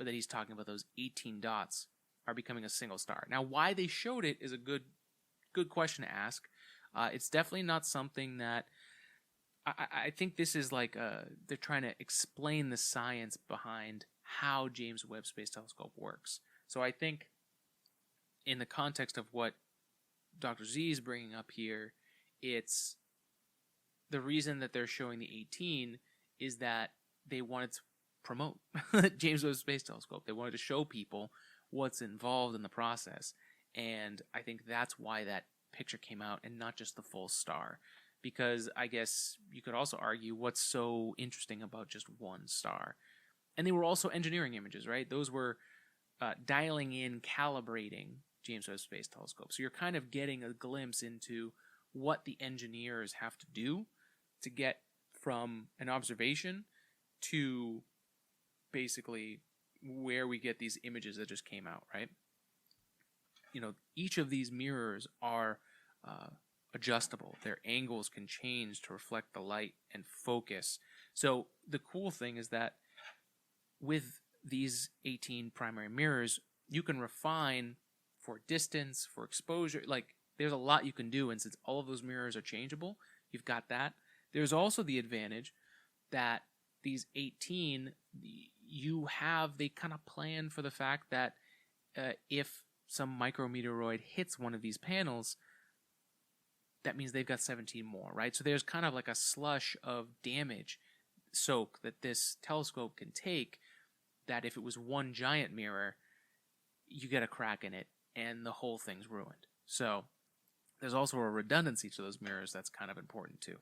that he's talking about, those 18 dots, are becoming a single star. Now, why they showed it is a good question to ask. It's definitely not something that I think this is like they're trying to explain the science behind how James Webb Space Telescope works. So I think in the context of what Dr. Z is bringing up here, it's the reason that they're showing the 18 is that they wanted to promote James Webb Space Telescope. They wanted to show people what's involved in the process. And I think that's why that picture came out and not just the full star. Because I guess you could also argue what's so interesting about just one star. And they were also engineering images, right? Those were dialing in, calibrating James Webb Space Telescope. So you're kind of getting a glimpse into what the engineers have to do to get from an observation to basically where we get these images that just came out, right? Each of these mirrors are adjustable. Their angles can change to reflect the light and focus. So the cool thing is that with these 18 primary mirrors, you can refine for distance, for exposure. Like, there's a lot you can do, and since all of those mirrors are changeable, you've got that. There's also the advantage that these 18, they kind of plan for the fact that if some micrometeoroid hits one of these panels, that means they've got 17 more, right? So there's kind of like a slush of damage soak that this telescope can take, that if it was one giant mirror, you get a crack in it and the whole thing's ruined. So there's also a redundancy to those mirrors that's kind of important too.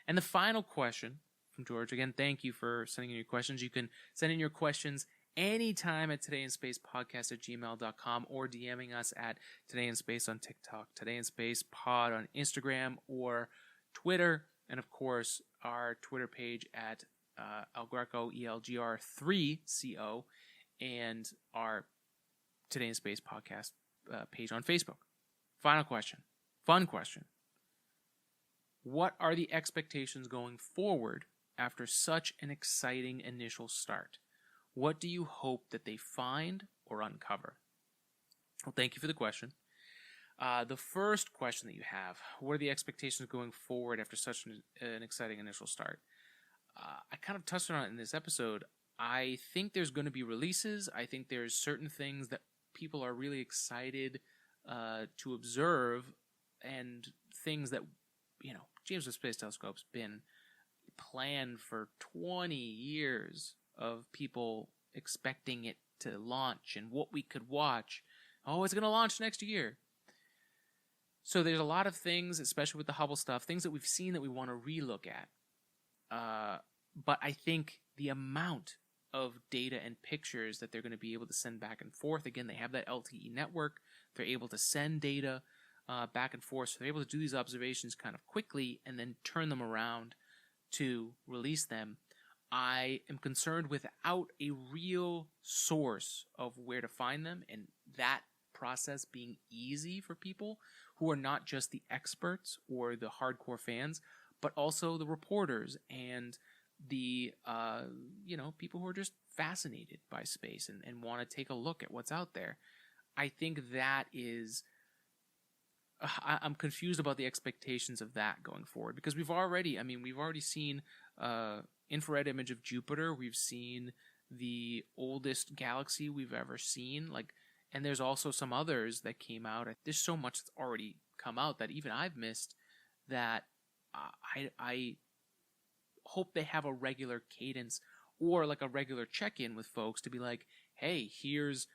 And the final question from George, again, thank you for sending in your questions. You can send in your questions anytime at todayinspacepodcast@gmail.com or DMing us at Today in Space on TikTok, Today in Space Pod on Instagram or Twitter, and of course our Twitter page at El Greco ELGR3CO, and our Today in Space podcast page on Facebook. Final question, fun question. What are the expectations going forward after such an exciting initial start? What do you hope that they find or uncover? Well, thank you for the question. The first question that you have, what are the expectations going forward after such an exciting initial start? I kind of touched on it in this episode. I think there's going to be releases. I think there's certain things that people are really excited to observe, and things that, James Webb Space Telescope's been planned for 20 years of people expecting it to launch and what we could watch. Oh, it's going to launch next year. So there's a lot of things, especially with the Hubble stuff, things that we've seen that we want to relook at. But I think the amount of data and pictures that they're going to be able to send back and forth, again, they have that LTE network. They're able to send data back and forth. So they're able to do these observations kind of quickly and then turn them around to release them. I am concerned without a real source of where to find them, and that process being easy for people who are not just the experts or the hardcore fans, but also the reporters and the people who are just fascinated by space and want to take a look at what's out there. I think that is I'm confused about the expectations of that going forward, because we've already seen infrared image of Jupiter. We've seen the oldest galaxy we've ever seen, and there's also some others that came out. There's so much that's already come out that even I've missed, that I hope they have a regular cadence or like a regular check-in with folks to be like, hey, here's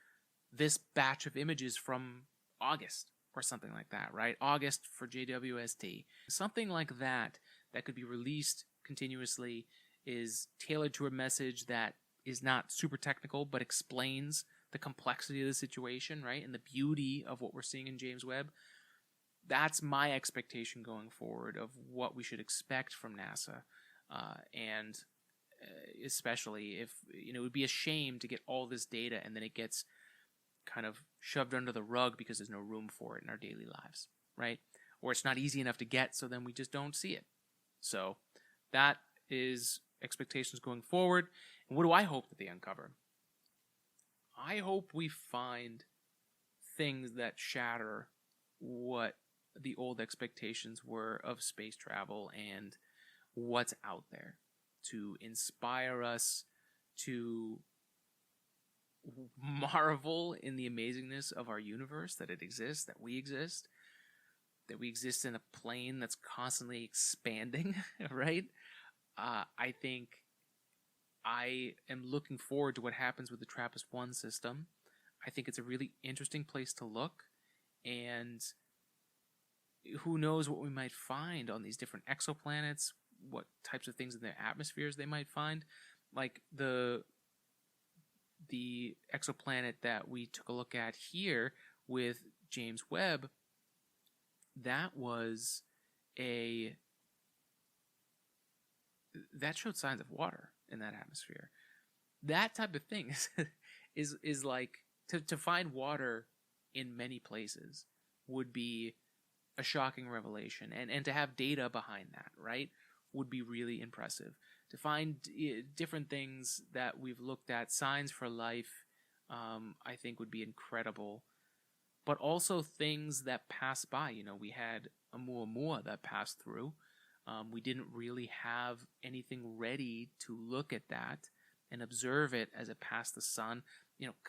this batch of images from August or something like that, right? August for JWST. Something like that could be released continuously, is tailored to a message that is not super technical but explains the complexity of the situation, right? And the beauty of what we're seeing in James Webb. That's my expectation going forward of what we should expect from NASA. And especially if, it would be a shame to get all this data and then it gets kind of shoved under the rug because there's no room for it in our daily lives, right? Or it's not easy enough to get, so then we just don't see it. So that is expectations going forward. And what do I hope that they uncover? I hope we find things that shatter what the old expectations were of space travel and what's out there, to inspire us to marvel in the amazingness of our universe, that it exists, that we exist in a plane that's constantly expanding, right? I think I am looking forward to what happens with the TRAPPIST-1 system. I think it's a really interesting place to look, and who knows what we might find on these different exoplanets, what types of things in their atmospheres they might find. Like the exoplanet that we took a look at here with James Webb, that showed signs of water in that atmosphere. That type of thing is like, to find water in many places would be a shocking revelation, and to have data behind that, right, would be really impressive. To find different things that we've looked at, signs for life, I think would be incredible. But also things that pass by. We had Oumuamua that passed through. We didn't really have anything ready to look at that and observe it as it passed the sun,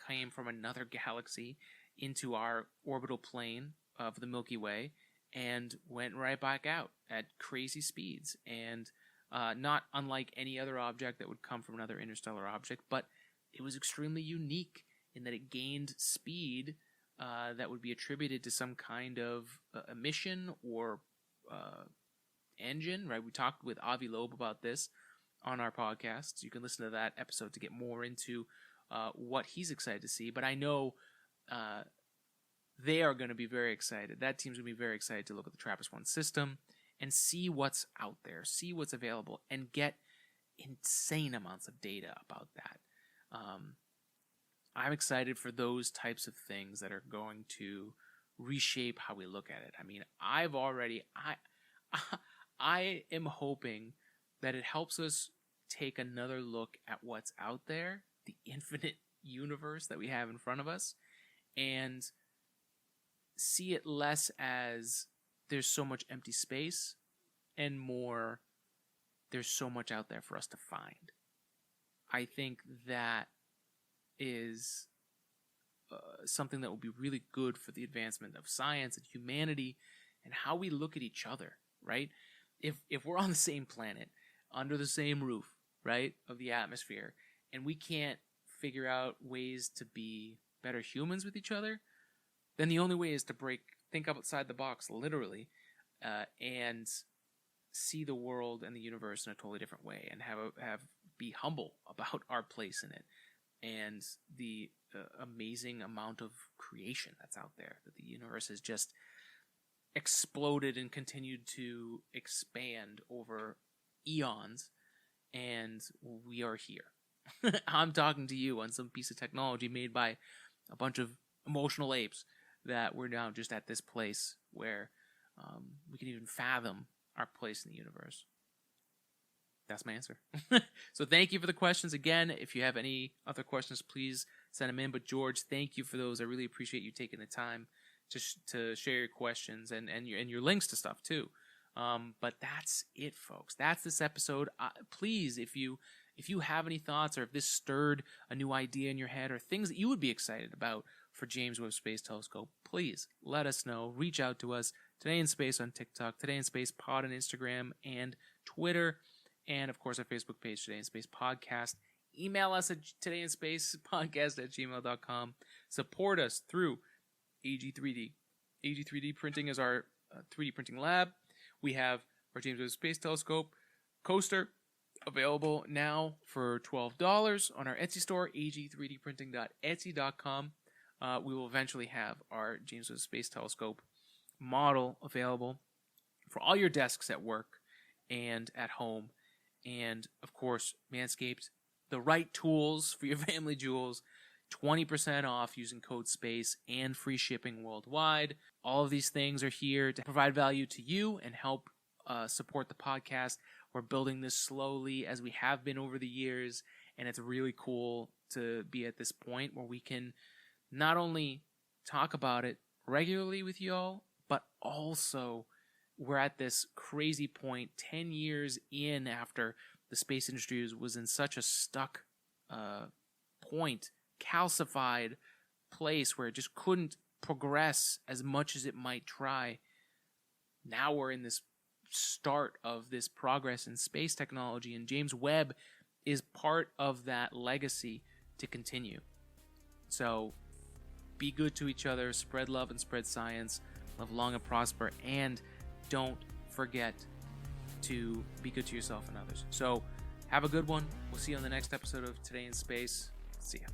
came from another galaxy into our orbital plane of the Milky Way, and went right back out at crazy speeds. And not unlike any other object that would come from another interstellar object, but it was extremely unique in that it gained speed that would be attributed to some kind of emission or engine, right? We talked with Avi Loeb about this on our podcast. So you can listen to that episode to get more into what he's excited to see. But I know they are going to be very excited. That team's going to be very excited to look at the TRAPPIST-1 system and see what's out there, see what's available, and get insane amounts of data about that. I'm excited for those types of things that are going to reshape how we look at it. I mean, I am hoping that it helps us take another look at what's out there, the infinite universe that we have in front of us, and see it less as there's so much empty space and more there's so much out there for us to find. I think that is something that will be really good for the advancement of science and humanity and how we look at each other, right? If we're on the same planet, under the same roof, right, of the atmosphere, and we can't figure out ways to be better humans with each other, then the only way is to think outside the box, literally, and see the world and the universe in a totally different way, and be humble about our place in it, and the amazing amount of creation that's out there, that the universe has just exploded and continued to expand over eons, and we are here. I'm talking to you on some piece of technology made by a bunch of emotional apes that we're now just at this place where we can even fathom our place in the universe. That's my answer. So thank you for the questions. Again, if you have any other questions, please send them in. But George, thank you for those. I really appreciate you taking the time to share your questions and your links to stuff too. But that's it, folks. That's this episode. Please, if you have any thoughts, or if this stirred a new idea in your head, or things that you would be excited about for James Webb Space Telescope, please let us know. Reach out to us. Today in Space on TikTok, Today in Space Pod on Instagram and Twitter, and of course our Facebook page, Today in Space Podcast. Email us at todayinspacepodcast@gmail.com. Support us through AG3D. AG3D Printing is our 3D printing lab. We have our James Webb Space Telescope coaster available now for $12 on our Etsy store, ag3dprinting.etsy.com. We will eventually have our James Webb Space Telescope model available for all your desks at work and at home. And, of course, Manscaped, the right tools for your family jewels, 20% off using code SPACE and free shipping worldwide. All of these things are here to provide value to you and help support the podcast. We're building this slowly as we have been over the years, and it's really cool to be at this point where we can not only talk about it regularly with y'all, but also we're at this crazy point 10 years in after the space industry was in such a stuck point, calcified place where it just couldn't progress as much as it might try. Now we're in this start of this progress in space technology, and James Webb is part of that legacy to continue. So be good to each other, spread love and spread science, live long and prosper, and don't forget to be good to yourself and others. So have a good one. We'll see you on the next episode of Today in Space. See ya.